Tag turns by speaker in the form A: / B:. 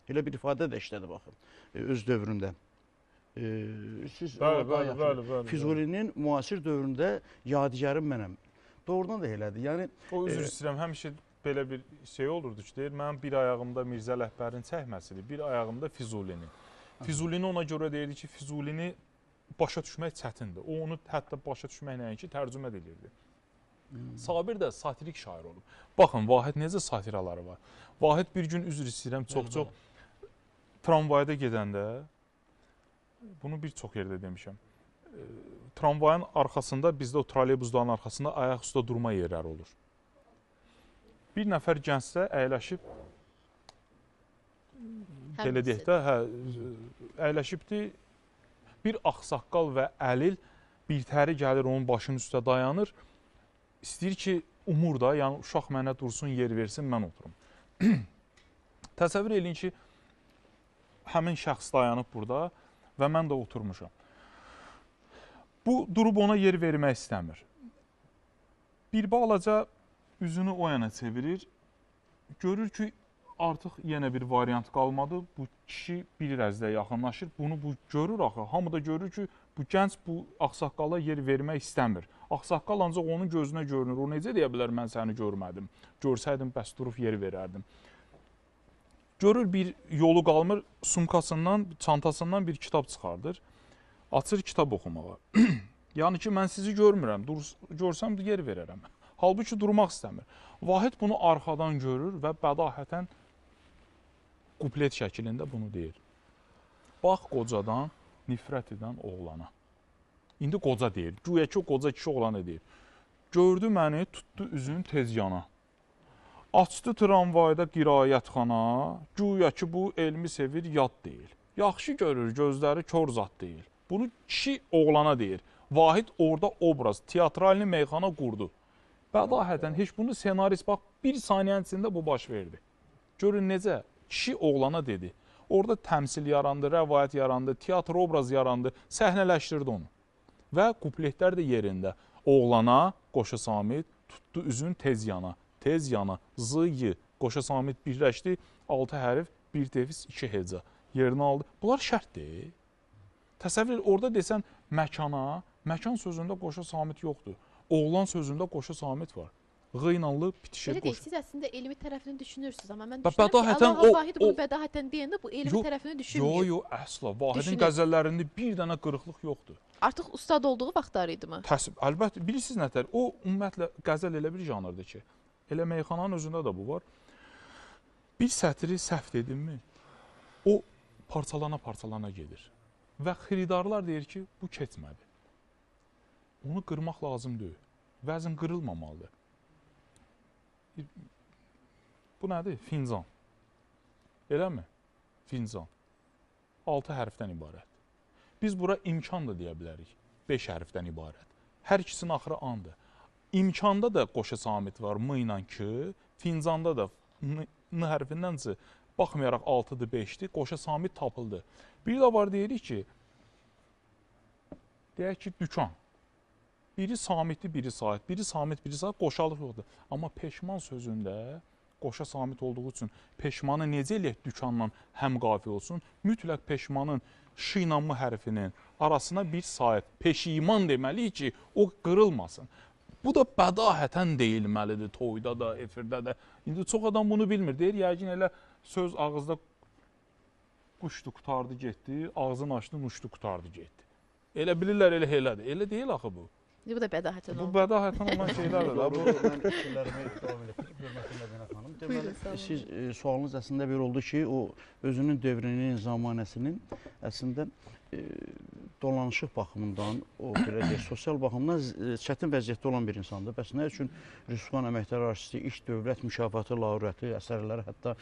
A: Elə bir ifadə də işlədi baxın öz dövründə. Siz
B: Bəli.
A: Füzulinin müasir dövründə yadigarım mənəm. Doğrudan da elədir. Yəni
B: o üzr istəyirəm, həmişə belə bir şey olurdu ki, deyir, mənim bir ayağımda Mirzə Ələkbərin çəkməsidir, bir ayağımda Füzulinin. Füzulini ona görə deyirdi ki, Füzulini başa düşmək çətindir. O onu hətta başa düşmək nəinki tərcümə edirdi. Sabir də satirik şair olub. Baxın, Vahid necə satiraları var. Vahid bir gün üzr istəyirəm, çox tramvayda gedəndə, bunu bir çox yerdə demişəm, tramvayın arxasında, bizdə o trolleybusların arxasında ayaq üstə durma yerləri olur. Bir nəfər gəncsə əyləşib, belə deyək də, əyləşibdir, bir ağsaqqal və əlil bir təri gəlir, onun başının üstə dayanır, istəyir ki, umur da, yəni uşaq mənə dursun, yer versin, mən oturum. Təsəvvür edin ki, həmin şəxs dayanıb burada və mən də oturmuşam. Bu, durub ona yer vermək istəmir. Bir balaca üzünü o yana çevirir, görür ki, artıq yenə bir variant qalmadı. Bu kişi bir rəzdə yaxınlaşır, bunu bu görür axı. Hamı da görür ki, bu gənc bu ağsaqqala yer vermək istəmir. Ağsaqqal ancaq onun gözünə görünür. O necə deyə bilər, mən səni görmədim. Görsəydim, bəs durub yer verərdim. Görür bir yolu qalmır, sumkasından, çantasından bir kitab çıxardır. Açır kitab oxumağa. Yəni ki, mən sizi görmürəm, görsəm yer verərəm. Halbuki durmaq istəmir. Vahid bunu arxadan görür və bədahətən kuplet şəklində bunu deyir. Bax qocadan nifrət edən oğlana. İndi qoca deyir. Güya ki, qoca kişi oğlana deyir. Gördü məni, tutdu üzün tez yana. Açdı tramvayda qiraətxana, güya ki, bu elmi sevir, yad deyil. Yaxşı görür, gözləri kör zat deyil. Bunu kişi oğlana deyir. Vahid orada obraz, teatralini meyxana qurdu. Bədahətən heç bunu senarist, bax, bir saniyənin içində bu baş verdi. Görün necə, kişi oğlana dedi. Orada təmsil yarandı, rəvayət yarandı, teatr obraz yarandı, səhnələşdirdi onu. Və kupletlər də yerində. Oğlana, Qoşa Samit, tutdu üzün tez yana. Tez yana, zı-yı, Qoşa Samit birləşdi, 6 hərf, 1 defiz, 2 heca. Yerini aldı. Bunlar şərtdir. Təsəvvür, orada desən məkana, məkan sözündə Qoşa Samit yoxdur. Oğlan sözündə Qoşa Samit var. Qıynanlı bitişir.
C: Belə deyək, siz əslində elmi tərəfini düşünürsünüz, amma mən düşünürəm ki, Allah Vahid bunu bədahətən deyəndə bu elmi tərəfini düşünmür.
B: Yox, əsla. Vahidin qəzəllərində bir dənə qırıqlıq yoxdur.
C: Artıq ustad olduğu vaxtlar idi mi?
B: Əlbəttə, bilirsiniz nətər, o ümumiyyətlə qəzəl elə bir janrdır ki, elə meyxananın özündə də bu var. Bir sətri səhv dedinmi, o parçalana gedir. Və xiridarlar deyir ki, bu keçmədi. Onu qırmaq lazım deyil. Vəzn qırılmamalıdır. Bu nədir? Fincan. Eləmi? Fincan. 6 hərfdən ibarət. Biz bura imkan da deyə bilərik. 5 hərfdən ibarət. Hər ikisinin axırı andır. İmkanda da Qoşa Samit var, m ilə ki, fincanda da n hərfindən c, baxmayaraq 6-dır, 5-dir, Qoşa Samit tapıldı. Bir də var deyirik ki, deyək ki, dükan. Biri Samitdir, biri Sait. Biri Samit, biri Sait, qoşalıq yoxdur. Amma peşman sözündə Qoşa Samit olduğu üçün peşmanı necə eləyək dükanla həm qafi olsun? Mütləq peşmanın ş ilə m hərfinin arasına bir Sait, peşiman deməliyik ki, o qırılmasın. Bu da bədahətən deyilməlidir toyda da, efirdə də. İndi çox adam bunu bilmir. Deyir, yəqin elə söz ağızda quşdu, qutardı, getdi, ağzını açdı, uçdu, qutardı, getdi. Elə bilirlər, elə elədir. Elə deyil axı bu.
C: Bu da bədahətən oldu.
B: Bu bədahətən olan şeylərdir.
A: Mən fikirlərimi davam etdim. Hörmətli Mədinə xanım. Deməli, siz sualınız əslində bir oldu ki, o özünün dövrünün, zamanəsinin əslində dolanışıq baxımından, o belə deyək, sosial baxımdan çətin vəziyyətdə olan bir insandır. Bəs nə üçün Rüsvan Əməkdar Artisti ilk dövlət mükafatı laureatı əsərləri hətta